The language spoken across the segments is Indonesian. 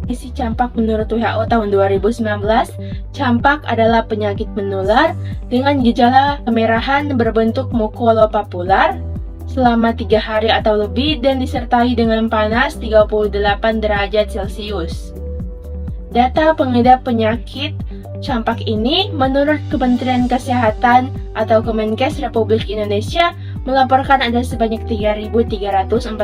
Definisi campak menurut WHO tahun 2019, campak adalah penyakit menular dengan gejala kemerahan berbentuk mukopapular selama 3 hari atau lebih dan disertai dengan panas 38 derajat Celcius. Data pengidap penyakit campak ini menurut Kementerian Kesehatan atau Kemenkes Republik Indonesia melaporkan ada sebanyak 3.341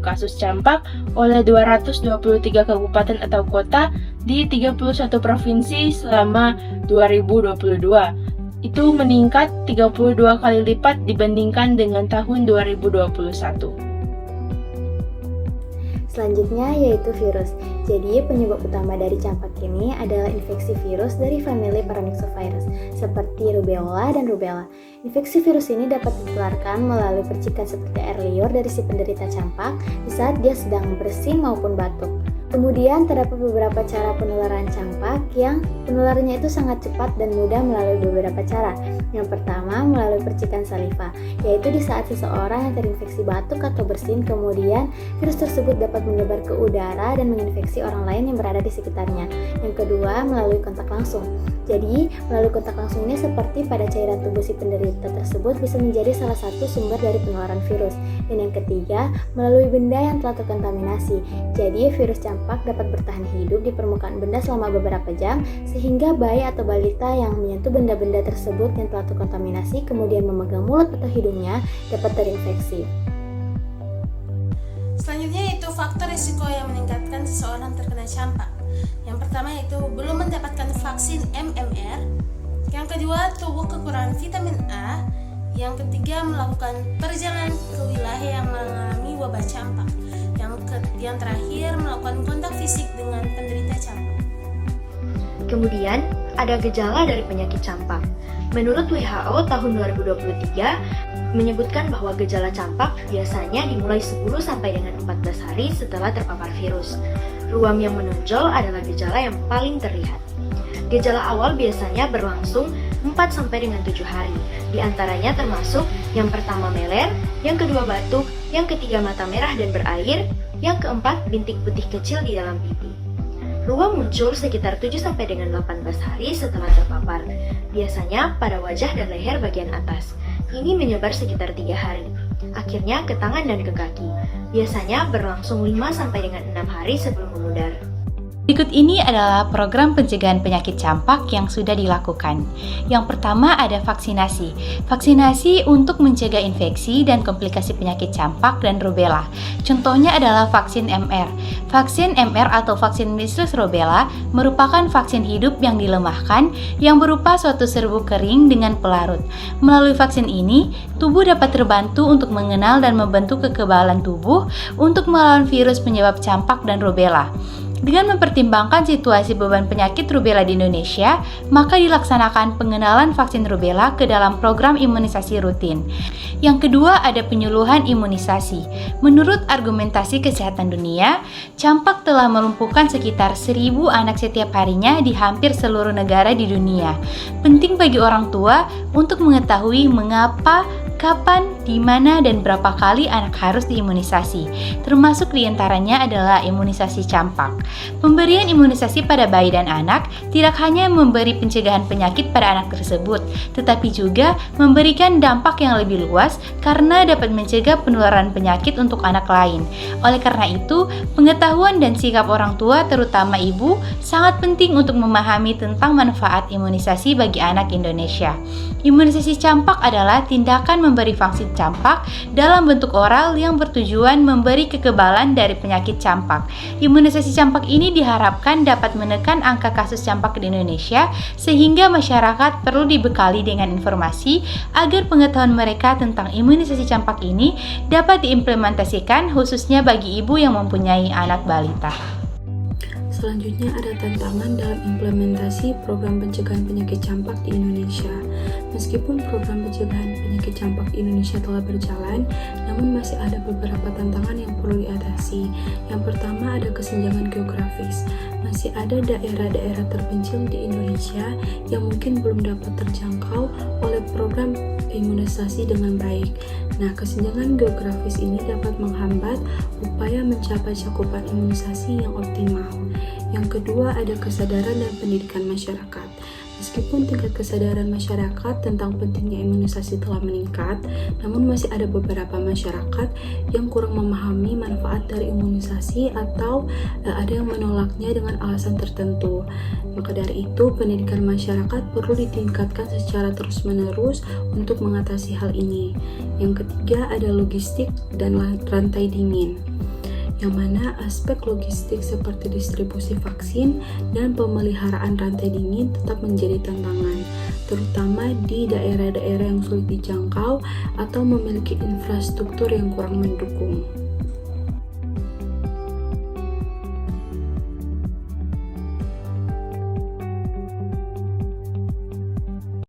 kasus campak oleh 223 kabupaten atau kota di 31 provinsi selama 2022. Itu meningkat 32 kali lipat dibandingkan dengan tahun 2021. Selanjutnya yaitu virus. Jadi penyebab utama dari campak ini adalah infeksi virus dari famili Paramyxovirus seperti rubella dan rubella. Infeksi virus ini dapat ditularkan melalui percikan seperti air liur dari si penderita campak di saat dia sedang bersin maupun batuk. Kemudian terdapat beberapa cara penularan campak yang penularannya itu sangat cepat dan mudah melalui beberapa cara. Yang pertama melalui percikan saliva, yaitu di saat seseorang yang terinfeksi batuk atau bersin, kemudian virus tersebut dapat menyebar ke udara dan menginfeksi orang lain yang berada di sekitarnya. Yang kedua melalui kontak langsung. Jadi melalui kontak langsung ini seperti pada cairan tubuh si penderita tersebut bisa menjadi salah satu sumber dari penularan virus. Dan yang ketiga melalui benda yang telah terkontaminasi. Jadi virus campak dapat bertahan hidup di permukaan benda selama beberapa jam sehingga bayi atau balita yang menyentuh benda-benda tersebut yang telah terkontaminasi kemudian memegang mulut atau hidungnya dapat terinfeksi. Selanjutnya yaitu faktor risiko yang meningkatkan seseorang terkena campak. Yang pertama yaitu belum mendapatkan vaksin MMR. Yang kedua, tubuh kekurangan vitamin A. Yang ketiga, melakukan perjalanan ke wilayah yang mengalami wabah campak. Yang terakhir, melakukan kontak fisik dengan penderita campak. Kemudian, ada gejala dari penyakit campak. Menurut WHO tahun 2023 menyebutkan bahwa gejala campak biasanya dimulai 10 sampai dengan 14 hari setelah terpapar virus. Ruam yang menonjol adalah gejala yang paling terlihat. Gejala awal biasanya berlangsung 4 sampai dengan 7 hari. Di antaranya termasuk yang pertama meler, yang kedua batuk, yang ketiga mata merah dan berair, yang keempat bintik putih kecil di dalam pipi. Ruam muncul sekitar 7 sampai dengan 18 hari setelah terpapar. Biasanya pada wajah dan leher bagian atas. Ini menyebar sekitar 3 hari. Akhirnya ke tangan dan ke kaki. Biasanya berlangsung 5 sampai dengan 6 hari sebelum memudar. Berikut ini adalah program pencegahan penyakit campak yang sudah dilakukan. Yang pertama ada vaksinasi. Vaksinasi untuk mencegah infeksi dan komplikasi penyakit campak dan rubella. Contohnya adalah vaksin MR. Vaksin MR atau vaksin measles rubella merupakan vaksin hidup yang dilemahkan yang berupa suatu serbuk kering dengan pelarut. Melalui vaksin ini, tubuh dapat terbantu untuk mengenal dan membentuk kekebalan tubuh untuk melawan virus penyebab campak dan rubella. Dengan mempertimbangkan situasi beban penyakit rubella di Indonesia, maka dilaksanakan pengenalan vaksin rubella ke dalam program imunisasi rutin. Yang kedua ada penyuluhan imunisasi. Menurut argumentasi kesehatan dunia, campak telah melumpuhkan sekitar 1.000 anak setiap harinya di hampir seluruh negara di dunia. Penting bagi orang tua untuk mengetahui mengapa, kapan, di mana, dan berapa kali anak harus diimunisasi. Termasuk diantaranya adalah imunisasi campak. Pemberian imunisasi pada bayi dan anak tidak hanya memberi pencegahan penyakit pada anak tersebut, tetapi juga memberikan dampak yang lebih luas karena dapat mencegah penularan penyakit untuk anak lain. Oleh karena itu, pengetahuan dan sikap orang tua, terutama ibu, sangat penting untuk memahami tentang manfaat imunisasi bagi anak Indonesia. Imunisasi campak adalah tindakan memberi vaksin campak dalam bentuk oral yang bertujuan memberi kekebalan dari penyakit campak. Imunisasi campak ini diharapkan dapat menekan angka kasus campak di Indonesia sehingga masyarakat perlu dibekali dengan informasi agar pengetahuan mereka tentang imunisasi campak ini dapat diimplementasikan khususnya bagi ibu yang mempunyai anak balita. Selanjutnya ada tantangan dalam implementasi program pencegahan penyakit campak di Indonesia. Meskipun program pencegahan penyakit campak di Indonesia telah berjalan, namun masih ada beberapa tantangan yang perlu diatasi. Yang pertama ada kesenjangan geografis. Masih ada daerah-daerah terpencil di Indonesia yang mungkin belum dapat terjangkau oleh program imunisasi dengan baik. Nah, kesenjangan geografis ini dapat menghambat upaya mencapai cakupan imunisasi yang optimal. Yang kedua ada kesadaran dan pendidikan masyarakat. Meskipun tingkat kesadaran masyarakat tentang pentingnya imunisasi telah meningkat, namun masih ada beberapa masyarakat yang kurang memahami manfaat dari imunisasi atau ada yang menolaknya dengan alasan tertentu. Maka dari itu, pendidikan masyarakat perlu ditingkatkan secara terus-menerus untuk mengatasi hal ini. Yang ketiga ada logistik dan rantai dingin, yang mana aspek logistik seperti distribusi vaksin dan pemeliharaan rantai dingin tetap menjadi tantangan, terutama di daerah-daerah yang sulit dijangkau atau memiliki infrastruktur yang kurang mendukung.